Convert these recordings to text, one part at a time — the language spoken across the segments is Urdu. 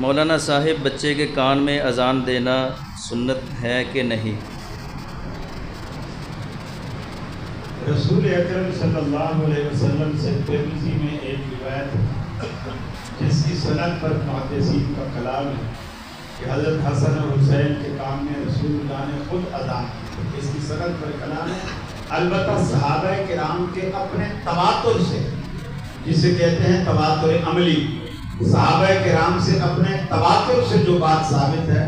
مولانا صاحب بچے کے کان میں اذان دینا سنت ہے کہ نہیں؟ رسول اکرم صلی اللہ علیہ وسلم سے ترمذی میں ایک روایت جس کی سند پر محدثین کا کلام ہے کہ حضرت حسن اور حسین کے کام میں رسول اللہ نے خود اذان کی، اس کی سند پر کلام ہے۔ البتہ صحابہ کرام کے اپنے تواتر سے، جسے کہتے ہیں تواتر عملی، صحابہ کرام سے اپنے تواتر سے جو بات ثابت ہے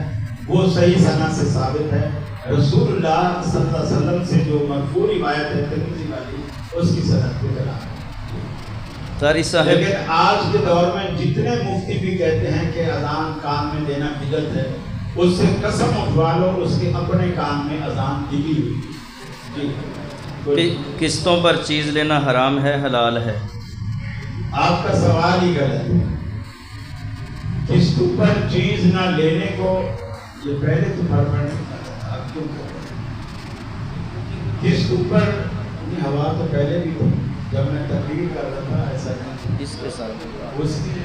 وہ صحیح سند سے ثابت ہے۔ رسول اللہ صلی اللہ علیہ وسلم سے جو مرفوع روایت ہے ترمذی والی، اس کی سند پہ کلام ہے۔ لیکن آج کے دور میں جتنے مفتی بھی کہتے ہیں کہ اذان کان میں دینا بدعت ہے، اس سے قسم اٹھوا لو اس کے اپنے کان میں اذان دی ہوئی۔ جی، قسطوں پر چیز لینا حرام ہے حلال ہے؟ آپ کا سوال ہی غلط ہے۔ قسط پر چیز نہ لینے کو، یہ پہلے تو فرمایا نہیں تھا، اب کیوں قسط پر ہوا تو پہلے بھی تھی جب میں تقریر کر رہا تھا، ایسا نہیں اس کے ساتھ اس کی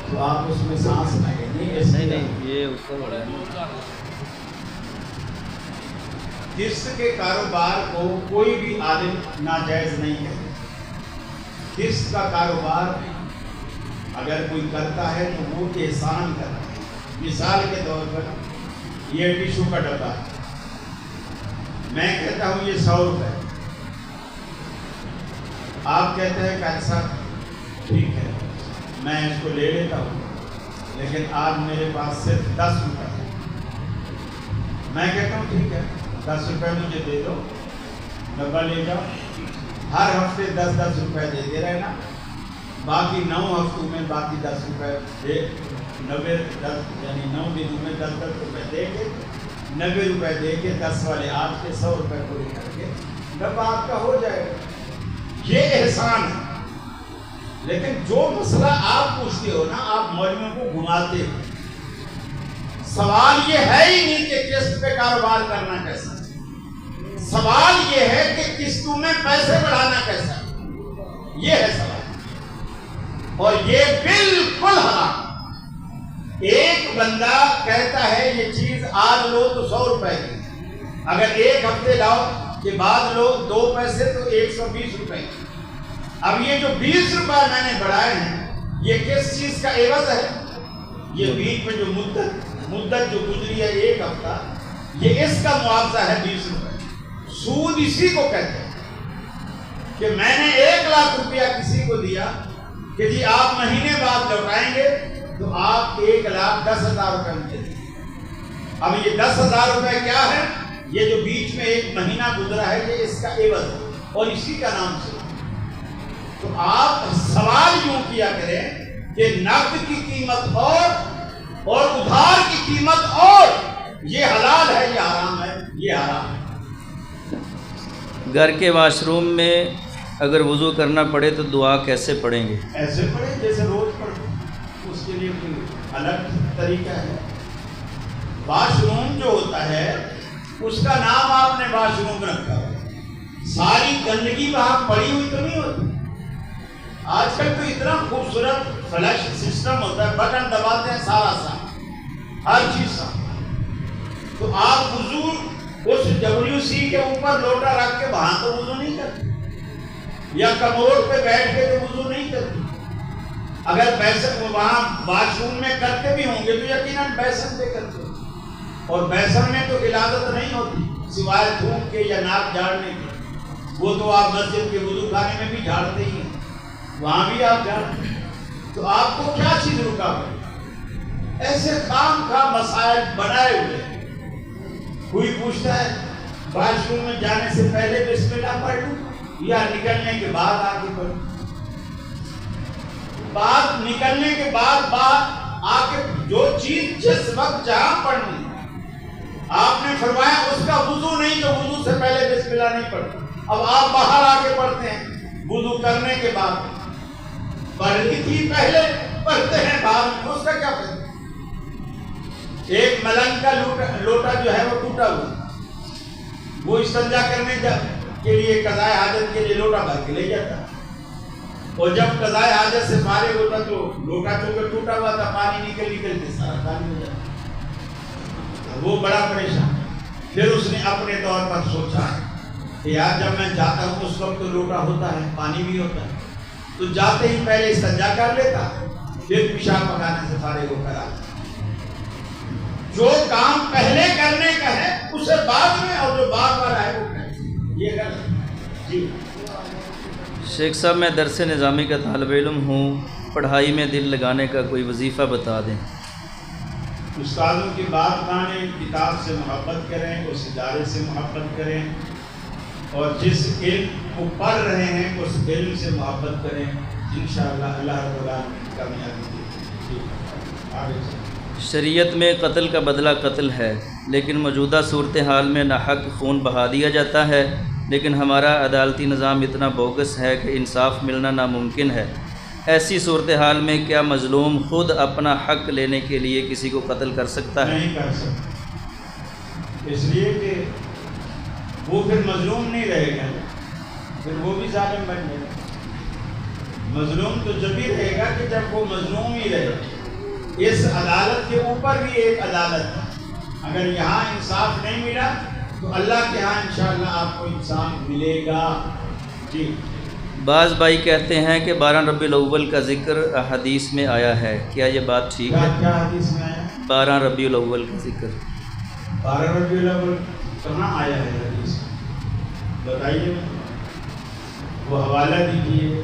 تو آپ اس میں سانس نہ نہیں، یہ اوپر ہو رہا ہے۔ قسط کے کاروبار کو کوئی بھی عالم ناجائز نہیں کہتے۔ قسط کا کاروبار اگر کوئی کرتا ہے تو وہ احسان کرتا ہے۔ مثال کے طور پر یہ ٹیشو کا ڈبہ ہے، میں کہتا ہوں یہ 100 روپے، آپ کہتے ہیں کیسا، ٹھیک ہے میں اس کو لے لیتا ہوں، لیکن آج میرے پاس صرف 10 روپے ہے، میں کہتا ہوں ٹھیک ہے 10 روپے مجھے دے دو، ڈبہ لے جاؤ، ہر ہفتے 10 روپے دیتے رہنا، باقی 9 ہفتوں میں باقی 10 روپے دے، 90 یعنی 9 دنوں میں 10 روپے دے کے 90 روپے دے کے 10 والے آپ کے 100 روپے پورے کر کے ڈبہ آپ کا ہو جائے گا۔ یہ احسان ہے۔ لیکن جو مسئلہ آپ پوچھتے ہو نا، آپ مولویوں کو گھماتے ہو، سوال یہ ہے ہی نہیں کہ قسط پہ کاروبار کرنا کیسا، سوال یہ ہے کہ قسطوں میں پیسے بڑھانا کیسا، یہ ہے سوال، اور یہ بالکل حرام۔ ایک بندہ کہتا ہے یہ چیز آج لو تو 100 روپے کی، اگر ایک ہفتے لاؤ کے بعد لو 2 پیسے تو 120 روپے کی۔ اب یہ جو 20 روپے میں نے بڑھائے ہیں یہ کس چیز کا عوض ہے؟ یہ بیچ میں جو مدت جو گزری ہے 1 ہفتہ، یہ اس کا معاوضہ ہے 20 روپے۔ سود اسی کو کہتے ہیں کہ میں نے 1 لاکھ روپیہ کسی کو دیا کہ جی آپ مہینے بعد لوٹائیں گے تو آپ 1,10,000 روپے مجھے دیں۔ اب یہ 10,000 روپے کیا ہے؟ یہ جو بیچ میں 1 مہینہ گزرا ہے یہ اس کا عوض ہے، اور اسی کا نام سے۔ تو آپ سوال یوں کیا کریں کہ نقد کی قیمت اور ادھار کی قیمت اور، یہ حلال ہے یہ حرام ہے، یہ حرام ہے۔ گھر کے واش روم میں اگر وضو کرنا پڑے تو دعا کیسے پڑھیں گے؟ ایسے پڑھیں جیسے روز پڑھیں، اس کے لیے کوئی الگ طریقہ ہے۔ واش روم جو ہوتا ہے اس کا نام آپ نے واش روم رکھا ہے، ساری گندگی وہاں پڑی ہوئی تو نہیں ہوتی۔ آج کل تو اتنا خوبصورت فلش سسٹم ہوتا ہے، بٹن دباتے ہیں سارا صاف، ہر چیز صاف۔ تو آپ وضو اس WC کے اوپر لوٹا رکھ کے وہاں تو وضو نہیں کرتے، یا کموڈ پہ بیٹھ کے تو وضو نہیں کرتے۔ اگر بیسن وہاں واش روم میں کرتے بھی ہوں گے تو یقیناً بیسن پہ کرتے ہوں، اور بیسن میں تو غلاظت نہیں ہوتی سوائے تھوک کے یا ناک جھاڑنے کے، وہ تو آپ مسجد کے وضو خانے میں بھی جھاڑتے ہی ہیں، وہاں بھی آپ جھاڑتے ہیں، تو آپ کو کیا چیز رکا ہے؟ ایسے خام خواہ مسائل بنائے ہوئے ہیں۔ کوئی پوچھتا ہے واش روم میں جانے سے پہلے بسم اللہ پڑھ لوں یا نکلنے کے بعد آگے پڑھوں؟ بات نکلنے کے بعد آگے، جو چیز جس وقت جہاں پڑھنی آپ نے فرمایا اس کا وضو نہیں تو وضو سے پہلے بسم اللہ نہیں پڑھتا۔ اب آپ باہر آ کے پڑھتے ہیں وضو کرنے کے بعد، پڑھنی تھی پہلے پڑھتے ہیں بعد میں، اس کا کیا فائدہ؟ ایک ملنگ کا لوٹا جو ہے وہ ٹوٹا ہوا، وہ استنجا کرنے کے لیے قضاء حاجت کے لیے لوٹا بھر کے لے جاتا، اور جب قضائے حاجت سے فارغ ہوتا تو لوٹا چونکہ ٹوٹا ہوا تھا، پانی نکل کے سارا خالی ہو جاتا، وہ بڑا پریشان۔ پھر اس نے اپنے طور پر سوچا کہ یار جب میں جاتا ہوں اس وقت تو لوٹا ہوتا ہے، پانی بھی ہوتا ہے، تو جاتے ہی پہلے استنجا کر لیتا، پھر پیشاب پکانے سے فارغ ہو کر آتا۔ جو کام پہلے کرنے کا ہے اسے بعد میں، اور جو بعد والا ہے وہ کرے، یہ غلط ہے۔ جی شیخ صاحب میں درس نظامی کا طالب علم ہوں، پڑھائی میں دل لگانے کا کوئی وظیفہ بتا دیں۔ استادوں کی بات مانیں، کتاب سے محبت کریں، اس ادارے سے محبت کریں، اور جس علم کو پڑھ رہے ہیں اس علم سے محبت کریں، انشاءاللہ اللہ رب العالمین کامیابی دے گی۔ آگے شریعت میں قتل کا بدلہ قتل ہے، لیکن موجودہ صورتحال میں ناحق خون بہا دیا جاتا ہے، لیکن ہمارا عدالتی نظام اتنا بوگس ہے کہ انصاف ملنا ناممکن ہے۔ ایسی صورتحال میں کیا مظلوم خود اپنا حق لینے کے لیے کسی کو قتل کر سکتا ہے؟ نہیں کر سکتا، اس لیے کہ وہ پھر مظلوم نہیں رہے گا، پھر وہ بھی ظالم بن جائے گا۔ مظلوم تو جب ہی رہے گا کہ جب وہ مظلوم ہی رہے گا۔ اس عدالت کے اوپر بھی ایک عدالت ہے، اگر یہاں انصاف نہیں ملا تو اللہ کے ہاں انشاءاللہ آپ کو انصاف ملے گا۔ جی بعض بھائی کہتے ہیں کہ 12 ربیع الاول کا ذکر حدیث میں آیا ہے، کیا یہ بات ٹھیک ہے؟ کیا حدیث میں آیا؟ 12 ربیع الاول کا ذکر 12 ربیع الاول کہاں آیا ہے حدیث؟ بتائیے، وہ حوالہ دیجیے،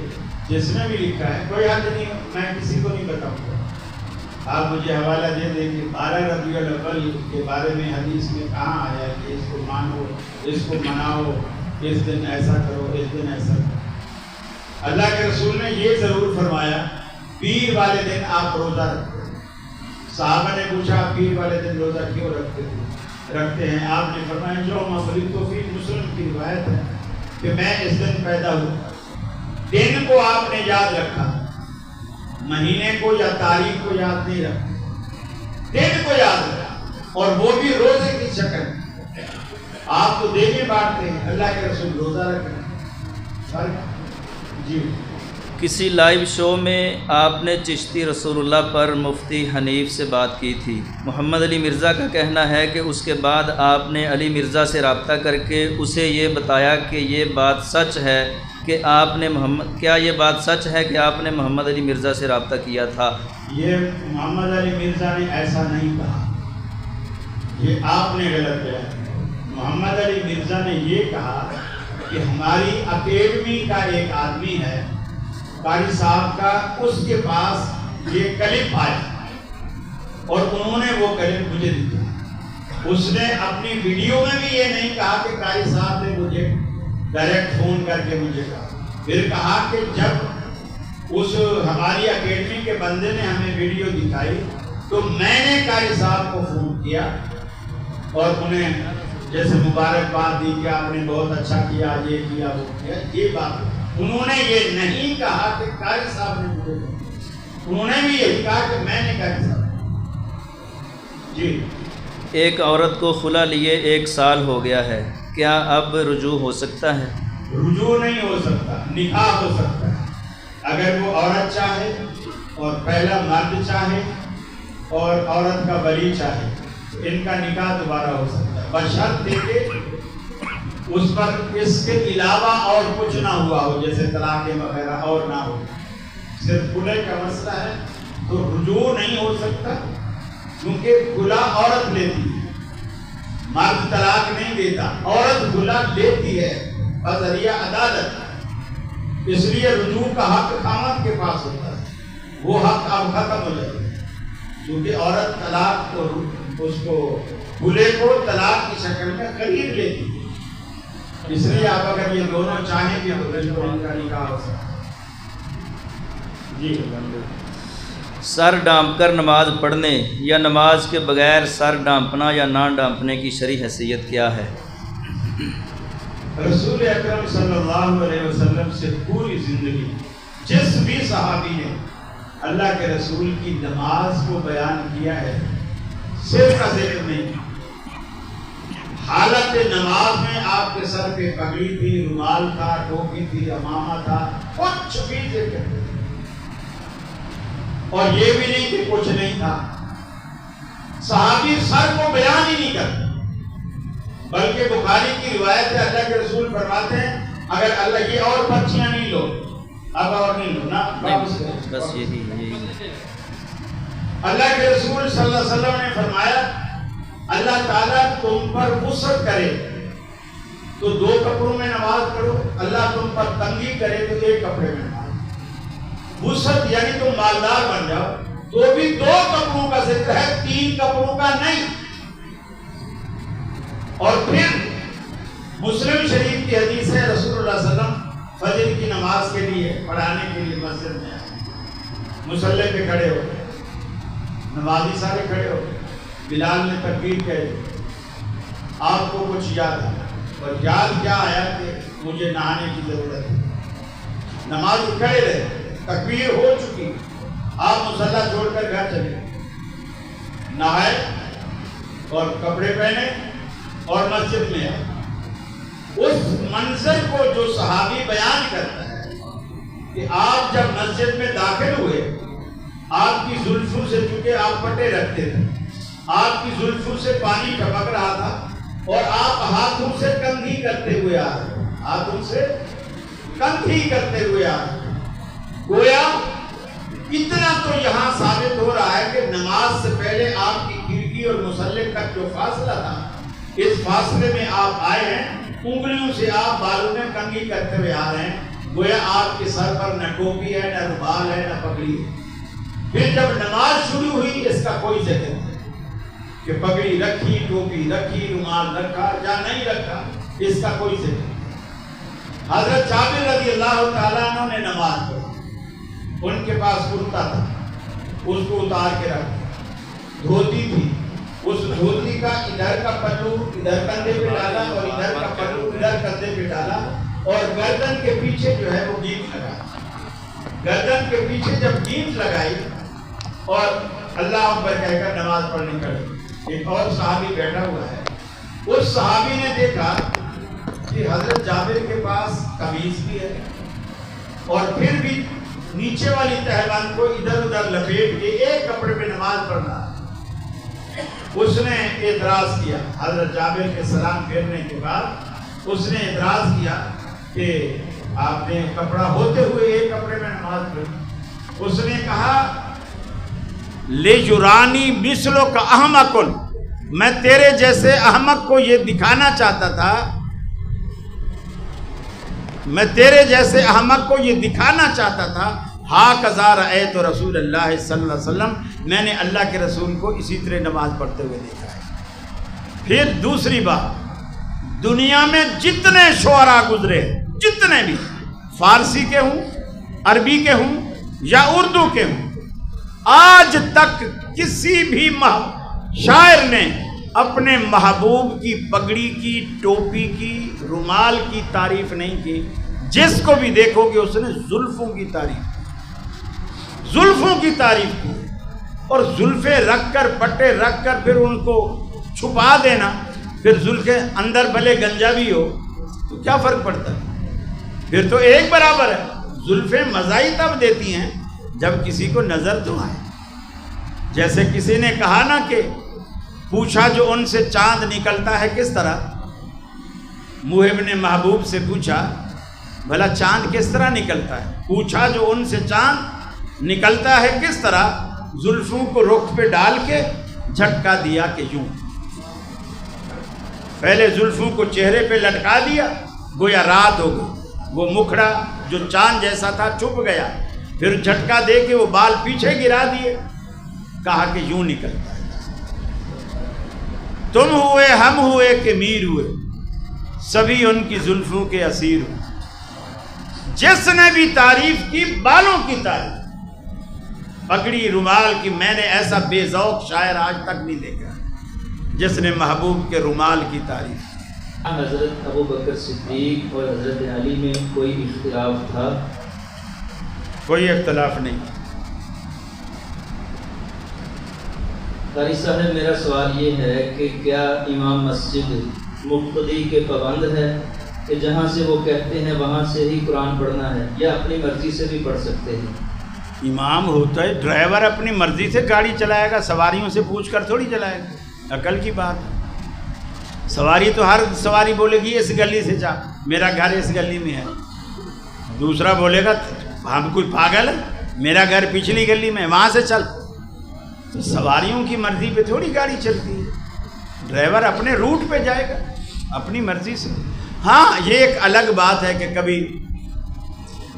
جس نے بھی لکھا ہے، کوئی حد نہیں، میں کسی کو نہیں بتاؤں گا، آپ مجھے حوالہ دے دیں کہ 12 ربیع الاول کے بارے میں حدیث میں کہاں آیا ہے کہ اس کو مانو، اس کو مناؤ، اس دن ایسا کرو، اس دن ایسا کرو۔ اللہ کے رسول نے یہ ضرور فرمایا پیر والے دن آپ روزہ رکھتے ہیں۔ صحابہ نے پوچھا پیر والے دن روزہ کیوں رکھتے ہیں؟ آپ نے فرمایا جو مفرد تو فی مسلم کی روایت ہے کہ میں اس دن پیدا ہوا۔ دن کو آپ نے یاد رکھا، مہینے کو یا تاریخ کو یاد نہیں رکھا، دن کو یاد رکھا، اور وہ بھی روزے کی شکل۔ آپ تو دینے بانٹتے ہیں، اللہ کے رسول روزہ رکھتے ہیں۔ جی کسی لائیو شو میں آپ نے چشتی رسول اللہ پر مفتی حنیف سے بات کی تھی۔ محمد علی مرزا کا کہنا ہے کہ اس کے بعد آپ نے علی مرزا سے رابطہ کر کے اسے یہ بتایا کہ یہ بات سچ ہے کہ آپ نے کیا یہ بات سچ ہے کہ آپ نے محمد علی مرزا سے رابطہ کیا تھا؟ یہ محمد علی مرزا نے ایسا نہیں کہا، یہ آپ نے غلط کیا۔ محمد علی مرزا نے یہ کہا کہ ہماری اکیڈمی کا ایک آدمی ہے قاری صاحب کا، اس کے پاس یہ کلپ آیا اور انہوں نے وہ کلپ مجھے دیا۔ اس نے اپنی ویڈیو میں بھی یہ نہیں کہا کہ قاری صاحب نے مجھے ڈائریکٹ فون کر کے مجھے کہا، پھر کہا کہ جب اس ہماری اکیڈمی کے بندے نے ہمیں ویڈیو دکھائی تو میں نے قاری صاحب کو فون کیا اور انہیں جیسے مبارکباد دی کہ آپ نے بہت اچھا کیا، یہ کیا، وہ کیا، یہ بات۔ انہوں نے یہ نہیں کہا کہ قاری صاحب نے مجھے کہا، انہوں نے بھی یہی کہا کہ میں نے قاری صاحب۔ جی ایک عورت کو خلا لیے 1 سال ہو گیا ہے، کیا اب رجوع ہو سکتا ہے؟ رجوع نہیں ہو سکتا، نکاح ہو سکتا ہے۔ اگر وہ عورت چاہے اور پہلا مرد چاہے اور عورت کا ولی چاہے تو ان کا نکاح دوبارہ ہو سکتا ہے، بشرط دے کے اس پر اس کے علاوہ اور کچھ نہ ہوا ہو، جیسے طلاق وغیرہ اور نہ ہو، صرف خلے کا مسئلہ ہے تو رجوع نہیں ہو سکتا، کیونکہ خلا عورت لیتی ہے، مرد طلاق نہیں دیتا، عورت خلا لیتی ہے بذریعہ عدالت، اس لیے رجوع کا حق خامد کے پاس ہوتا ہے، وہ حق اب ختم ہو جائے گا، کیونکہ عورت طلاق کو اس کو خلے کو طلاق کی شکل میں خرید لیتی ہے، اس لیے آپ اگر یہ دونوں چاہیں گے تو ان کا نکاح ہو سکتا ہے۔ جی سر ڈانپ کر نماز پڑھنے یا نماز کے بغیر سر ڈانپنا یا نہ ڈانپنے کی شرعی حیثیت کیا ہے؟ رسول اکرم صلی اللہ علیہ وسلم سے پوری زندگی جس بھی صحابی نے اللہ کے رسول کی نماز کو بیان کیا ہے، صرف کا ذکر نہیں، حالت نماز میں آپ کے سر پہ پگڑی تھی، رومال تھا، ٹوپی تھی، امامہ تھا، کچھ بھی ذکر نہیں، اور یہ بھی نہیں کہ کچھ نہیں تھا۔ صحابی سر کو بیان ہی نہیں کرتے، بلکہ بخاری کی روایت ہے اللہ کے رسول فرماتے ہیں اگر اللہ یہ اور پرچیاں نہیں لو، اب اور نہیں لو نا، بس یہی اللہ کے رسول صلی اللہ علیہ وسلم نے فرمایا اللہ تعالیٰ تم پر وسعت کرے تو 2 کپڑوں میں نماز پڑھو، اللہ تم پر تنگی کرے تو 1 کپڑے میں نماز۔ وسعت یعنی تم مالدار بن جاؤ تو بھی 2 کپڑوں کا ذکر ہے، 3 کپڑوں کا نہیں۔ اور پھر مسلم شریف کی حدیث ہے رسول اللہ صلی اللہ علیہ وسلم فجر کی نماز کے لیے پڑھانے کے لیے مسجد میں آئے، مصلی پہ کھڑے ہو گئے، نمازی سارے کھڑے ہو گئے، بلال نے تکبیر کہی، آپ کو کچھ یاد آیا، اور یاد کیا آیا کہ مجھے نہانے کی ضرورت ہے۔ نماز کھڑے رہے، تکبیر ہو چکی، آپ مصلی چھوڑ کر گھر چلے، نہائے اور کپڑے پہنے اور مسجد میں آئے۔ اس منظر کو جو صحابی بیان کرتا ہے کہ آپ جب مسجد میں داخل ہوئے، آپ کی زلفوں سے، چونکہ آپ پٹے رکھتے تھے، آپ کی زلفوں سے پانی ٹپک رہا تھا اور آپ ہاتھوں سے کندھی کرتے ہوئے آ رہے، ہاتھوں سے کندھی کرتے ہوئے آ رہے۔ گویا اتنا تو یہاں ثابت ہو رہا ہے کہ نماز سے پہلے آپ کی کھڑکی اور مصلی تک جو فاصلہ تھا، اس فاصلے میں آپ آئے ہیں، انگلیوں سے آپ بالوں میں کنگھی کرتے ہوئے آ رہے ہیں۔ گویا آپ کے سر پر نہ ٹوپی ہے، نہ رومال ہے، نہ پگڑی ہے۔ پھر جب نماز شروع ہوئی اس کا کوئی ذکر نہیں کہ پگڑی رکھی، ٹوپی رکھی، رومال رکھا یا نہیں رکھا، اس کا کوئی ذکر نہیں۔ حضرت جابر رضی اللہ تعالیٰ عنہ نے نماز پڑھی، ان کے پاس کرتا تھا، اس کو اتار کے رکھا، دھوتی تھی، اس دھوتی کا ادھر کا پلو ادھر کندھے پہ ڈالا اور ادھر کا پلو ادھر کندھے پہ ڈالا، اور گردن کے پیچھے جو ہے وہ گیٹ لگا، گردن کے پیچھے جب گیٹ لگائی اور اللہ اکبر کہہ کر نماز پڑھنے لگے۔ ایک اور صحابی بیٹھا ہوا ہے، اس صحابی نے دیکھا کہ حضرت جابر کے پاس قمیص بھی ہے اور پھر بھی نیچے والی تہبند کو ادھر ادھر لپیٹ کے ایک کپڑے پہ نماز پڑھنا۔ اس نے اعتراض کیا، حضرت جابر کے سلام پھیرنے کے بعد اس نے اعتراض کیا کہ آپ نے کپڑا ہوتے ہوئے ایک کپڑے میں نماز پڑھی۔ اس نے کہا لِجُرَانِي مِثْلُكَ أَحْمَقٌ، میں تیرے جیسے احمق کو یہ دکھانا چاہتا تھا، میں تیرے جیسے احمق کو یہ دکھانا چاہتا تھا، ہَكَذَا رَأَيْتُ رسول اللہ صلی اللہ علیہ وسلم، میں نے اللہ کے رسول کو اسی طرح نماز پڑھتے ہوئے دیکھا ہے۔ پھر دوسری بات، دنیا میں جتنے شعراء گزرے، جتنے بھی، فارسی کے ہوں، عربی کے ہوں یا اردو کے ہوں، آج تک کسی بھی شاعر نے اپنے محبوب کی پگڑی کی، ٹوپی کی، رومال کی تعریف نہیں کی۔ جس کو بھی دیکھو گے اس نے زلفوں کی تعریف، زلفوں کی تعریف کی، اور زلفیں رکھ کر، پٹے رکھ کر پھر ان کو چھپا دینا، پھر زلفیں اندر بھلے گنجا بھی ہو تو کیا فرق پڑتا ہے؟ پھر تو ایک برابر ہے۔ زلفیں مزہ ہی تب دیتی ہیں جب کسی کو نظر تو آئے۔ جیسے کسی نے کہا نا کہ پوچھا جو ان سے چاند نکلتا ہے کس طرح، موہب نے محبوب سے پوچھا بھلا چاند کس طرح نکلتا ہے، پوچھا جو ان سے چاند نکلتا ہے کس طرح، زلفوں کو رخ پہ ڈال کے جھٹکا دیا کہ یوں، پہلے زلفوں کو چہرے پہ لٹکا دیا، گویا رات ہو گئی، وہ مکھڑا جو چاند جیسا تھا چھپ گیا، پھر جھٹکا دے کے وہ بال پیچھے گرا دیے، کہا کہ یوں نکلتا ہے۔ تم ہوئے، ہم ہوئے کہ میر ہوئے، سبھی ان کی زلفوں کے اسیر ہوئے۔ جس نے بھی تعریف کی بالوں کی تعریف، پگڑی رومال کی، میں نے ایسا بے ذوق شاعر آج تک نہیں دیکھا جس نے محبوب کے رومال کی تعریف کی۔ حضرت ابو بکر صدیق اور حضرت علی میں کوئی اختلاف تھا؟ کوئی اختلاف نہیں۔ قاری صاحب میرا سوال یہ ہے کہ کیا امام مسجد مقتدی کے پابند ہے کہ جہاں سے وہ کہتے ہیں وہاں سے ہی قرآن پڑھنا ہے، یا اپنی مرضی سے بھی پڑھ سکتے ہیں؟ امام ہوتا ہے، ڈرائیور اپنی مرضی سے گاڑی چلائے گا، سواریوں سے پوچھ کر تھوڑی چلائے گا، عقل کی بات ہے۔ سواری تو ہر سواری بولے گی اس گلی سے جا، میرا گھر اس گلی میں ہے، دوسرا بولے گا ہم کوئی پاگل ہے، میرا گھر پچھلی گلی میں، وہاں سے چل۔ تو سواریوں کی مرضی پہ تھوڑی گاڑی چلتی ہے، ڈرائیور اپنے روٹ پہ جائے گا اپنی مرضی سے۔ ہاں یہ ایک الگ بات ہے کہ کبھی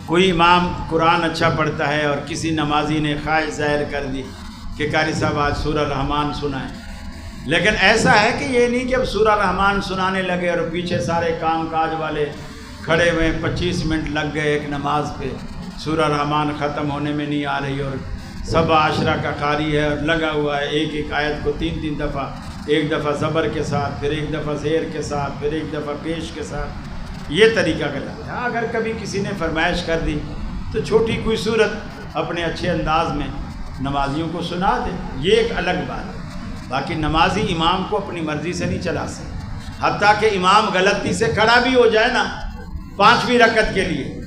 کوئی امام قرآن اچھا پڑھتا ہے اور کسی نمازی نے خواہش ظاہر کر دی کہ قاری صاحب آج سورہ رحمان سنائیں، لیکن ایسا ہے کہ یہ نہیں کہ اب سورہ رحمان سنانے لگے اور پیچھے سارے کام کاج والے کھڑے ہوئے، 25 منٹ لگ گئے ایک نماز پہ، سورہ رحمان ختم ہونے میں نہیں آ رہی، اور سب عشرہ کا قاری ہے اور لگا ہوا ہے ایک ایک آیت کو 3 دفعہ، ایک دفعہ زبر کے ساتھ، پھر ایک دفعہ زیر کے ساتھ، پھر ایک دفعہ پیش کے ساتھ، یہ طریقہ غلط ہے۔ اگر کبھی کسی نے فرمائش کر دی تو چھوٹی کوئی صورت اپنے اچھے انداز میں نمازیوں کو سنا دے، یہ ایک الگ بات ہے۔ باقی نمازی امام کو اپنی مرضی سے نہیں چلا سکتے، حتیٰ کہ امام غلطی سے کھڑا بھی ہو جائے نا 5ویں رکعت کے لیے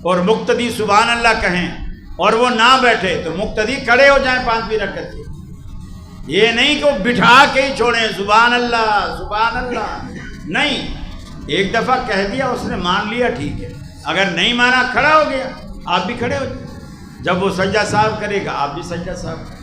اور مقتدی سبحان اللہ کہیں اور وہ نہ بیٹھے تو مقتدی کھڑے ہو جائیں 5ویں رکعت کے، یہ نہیں کہ وہ بٹھا کے ہی چھوڑیں سبحان اللہ نہیں، ایک دفعہ کہہ دیا اس نے مان لیا ٹھیک ہے، اگر نہیں مانا کھڑا ہو گیا، آپ بھی کھڑے ہو جائیں، جب وہ سجدہ صاحب کرے گا آپ بھی سجدہ صاحب کریں۔